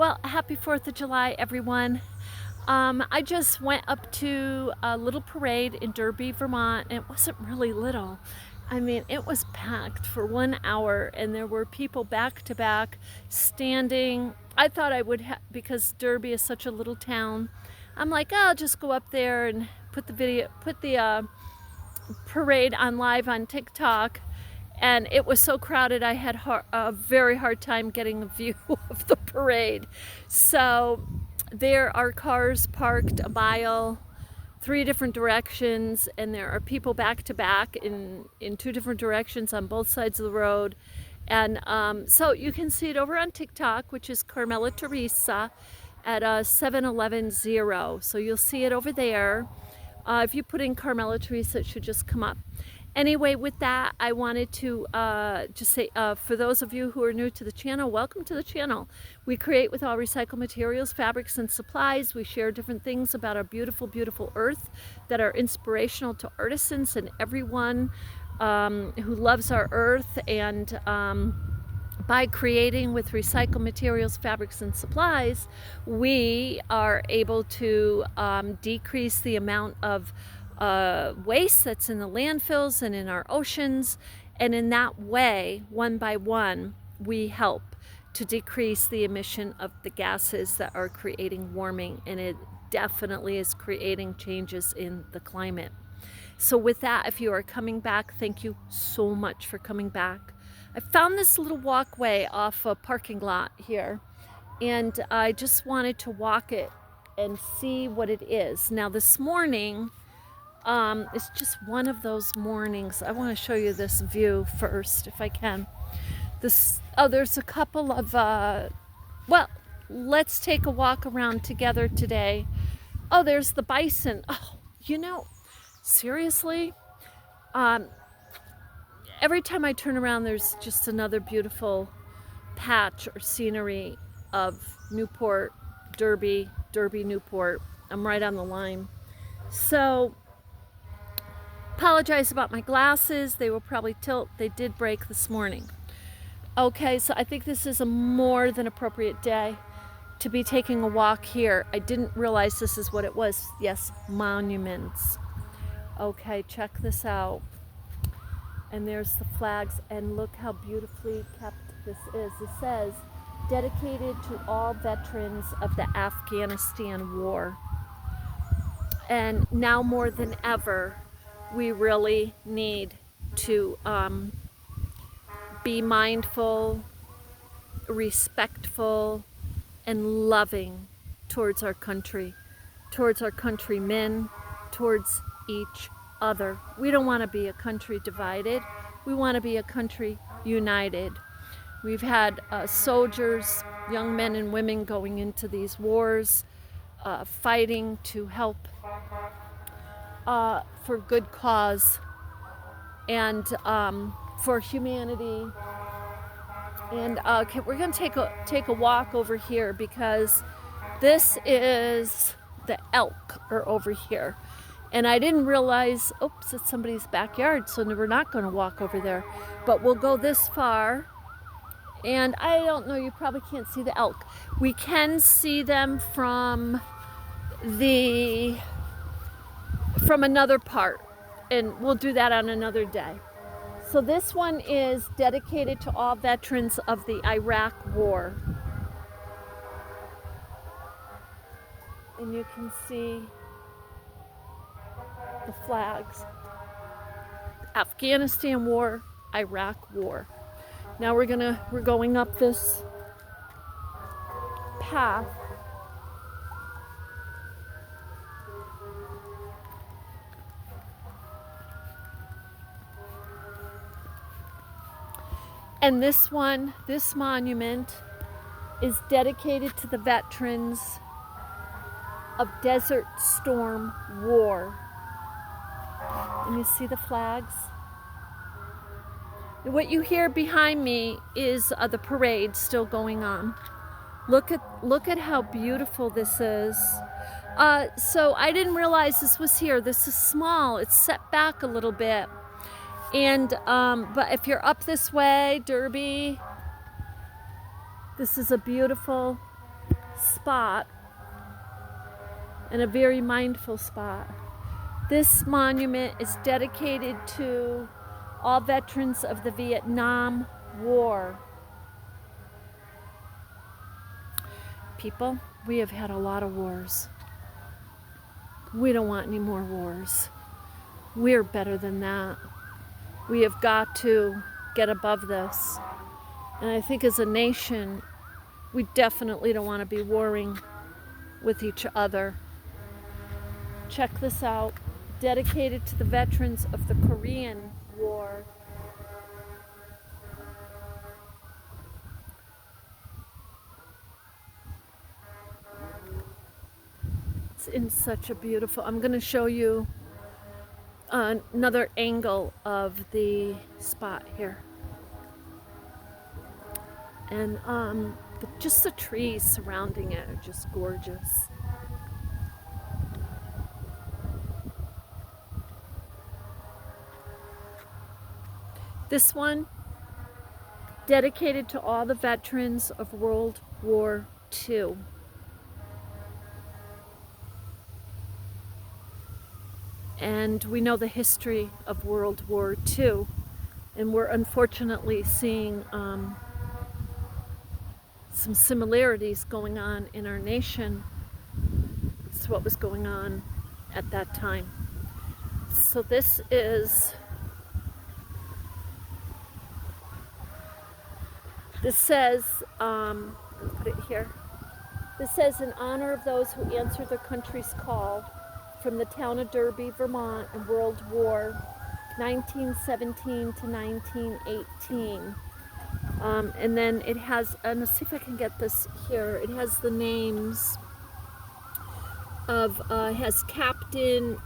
Well, happy 4th of July, everyone. I just went up to a little parade in Derby, Vermont, and it wasn't really little. I mean, it was packed for 1 hour, and there were people back to back standing. I thought I would because Derby is such a little town. I'm like, oh, I'll just go up there and put the parade on live on TikTok. And it was so crowded I had a very hard time getting a view of the parade. So there are cars parked a mile, 3 different directions, and there are people back to back in 2 different directions on both sides of the road. And so you can see it over on TikTok, which is Carmella-T at 7110. So you'll see it over there. If you put in Carmella-T, it should just come up. Anyway, with that, I wanted to just say, for those of you who are new to the channel, welcome to the channel. We create with all recycled materials, fabrics, and supplies. We share different things about our beautiful, beautiful earth that are inspirational to artisans and everyone who loves our earth. And by creating with recycled materials, fabrics, and supplies, we are able to decrease the amount of waste that's in the landfills and in our oceans, and in that way, one by one, we help to decrease the emission of the gases that are creating warming, and it definitely is creating changes in the climate. So with that, if you are coming back, thank you so much for coming back. I found this little walkway off a parking lot here, and I just wanted to walk it and see what it is. Now this morning, it's just one of those mornings. I want to show you this view first, if I can. There's a couple of, well, let's take a walk around together today. Oh, there's the bison. Oh, seriously, every time I turn around, there's just another beautiful patch or scenery of Newport, Derby, Newport. I'm right on the line. So, apologize about my glasses. They will probably tilt. They did break this morning. Okay, so I think this is a more than appropriate day to be taking a walk here. I didn't realize this is what it was. Yes, monuments. Okay, check this out. And there's the flags, and look how beautifully kept this is. It says, dedicated to all veterans of the Afghanistan war. And now more than ever, we really need to be mindful, respectful, and loving towards our country, towards our countrymen, towards each other. We don't want to be a country divided. We want to be a country united. We've had soldiers, young men and women going into these wars, fighting to help for good cause and for humanity. And okay, we're going to take a walk over here because this is the elk are over here. And I didn't realize, oops, it's somebody's backyard, so we're not going to walk over there. But we'll go this far. And I don't know, you probably can't see the elk. We can see them from another part, and we'll do that on another day. So this one is dedicated to all veterans of the Iraq War. And you can see the flags. Afghanistan War, Iraq War. Now we're going up this path. And this monument is dedicated to the veterans of Desert Storm War. And you see the flags? And what you hear behind me is the parade still going on. Look at how beautiful this is. So I didn't realize this was here. This is small. It's set back a little bit. And but if you're up this way, Derby, this is a beautiful spot, and a very mindful spot. This monument is dedicated to all veterans of the Vietnam War. People, we have had a lot of wars. We don't want any more wars. We're better than that. We have got to get above this. And I think as a nation, we definitely don't want to be warring with each other. Check this out. Dedicated to the veterans of the Korean War. It's in such a beautiful, I'm going to show you another angle of the spot here. And just the trees surrounding it are just gorgeous. This one, dedicated to all the veterans of World War II. And we know the history of World War II, and we're unfortunately seeing some similarities going on in our nation to what was going on at that time. So this says, put it here. This says, in honor of those who answered their country's call from the town of Derby, Vermont in World War 1917 to 1918. And then it has, and let's see if I can get this here, it has the names of, has Captain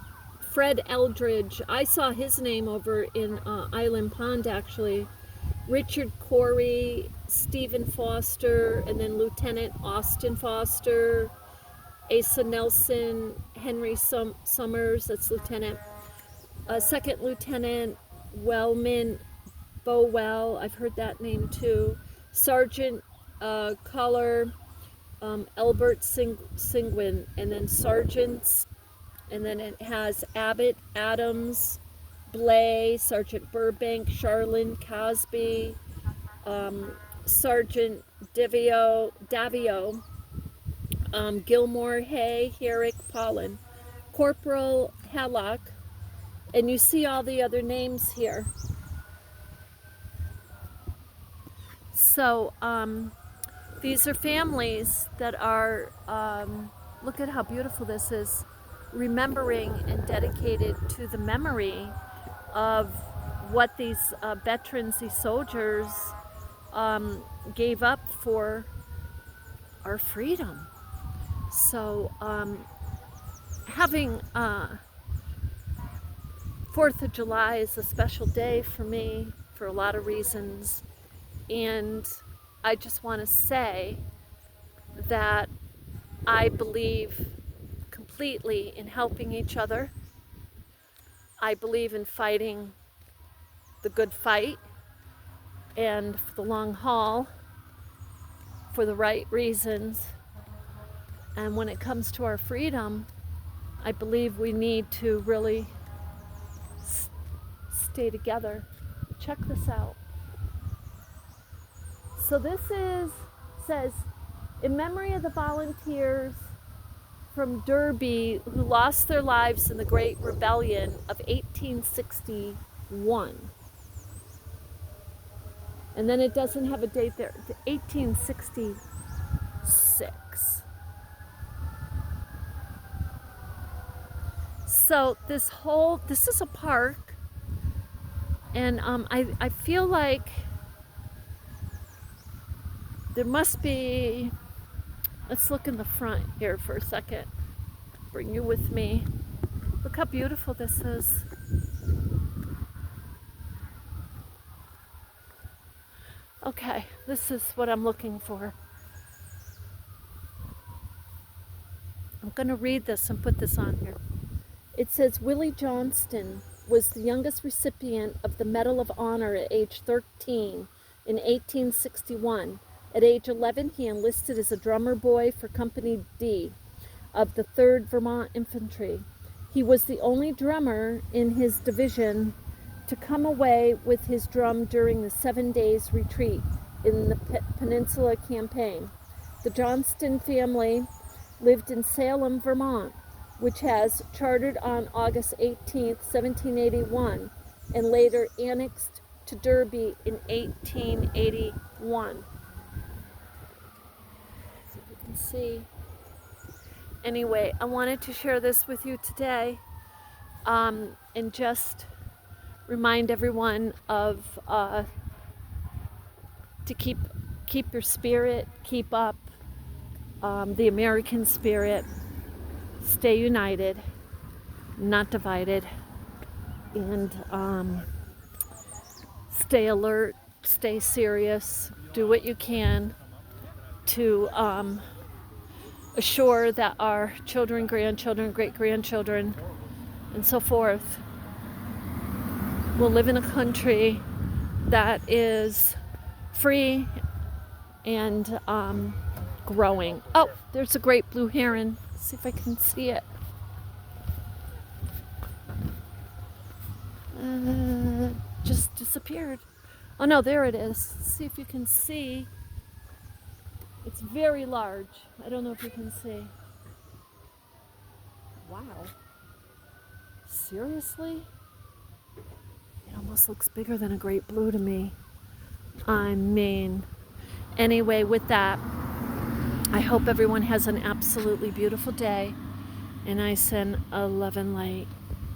Fred Eldridge. I saw his name over in Island Pond, actually. Richard Corey, Stephen Foster, and then Lieutenant Austin Foster, Asa Nelson, Henry Summers, that's Lieutenant. Second Lieutenant Wellman Bowell, I've heard that name too. Sergeant Color Albert Singwin, and then sergeants, and then it has Abbott, Adams, Blay, Sergeant Burbank, Charlin, Cosby, Sergeant Davio, Gilmore, Hay, Herrick, Pollen, Corporal Hallock, and you see all the other names here. So these are families that are, look at how beautiful this is, remembering and dedicated to the memory of what these veterans, these soldiers gave up for our freedom. So having 4th of July is a special day for me for a lot of reasons, and I just want to say that I believe completely in helping each other. I believe in fighting the good fight and for the long haul for the right reasons. And when it comes to our freedom, I believe we need to really stay together. Check this out. So this says, in memory of the volunteers from Derby who lost their lives in the Great Rebellion of 1861. And then it doesn't have a date there, 1866. So this is a park, and I feel like there must be, let's look in the front here for a second, bring you with me. Look how beautiful this is. Okay, this is what I'm looking for. I'm going to read this and put this on here. It says, Willie Johnston was the youngest recipient of the Medal of Honor at age 13 in 1861, At age 11, he enlisted as a drummer boy for Company D of the 3rd Vermont Infantry. He was the only drummer in his division to come away with his drum during the 7 days retreat in the Peninsula Campaign. The Johnston family lived in Salem, Vermont, which has chartered on August 18, 1781, and later annexed to Derby in 1881. So you can see. Anyway, I wanted to share this with you today, and just remind everyone of to keep your spirit, keep up the American spirit, stay united, not divided, and stay alert, stay serious, do what you can to assure that our children, grandchildren, great-grandchildren, and so forth will live in a country that is free and growing. Oh, there's a great blue heron. Let's see if I can see it. Just disappeared. Oh no, there it is. Let's see if you can see. It's very large. I don't know if you can see. Wow. Seriously? It almost looks bigger than a great blue to me. I mean, anyway, with that, I hope everyone has an absolutely beautiful day, and I send a love and light.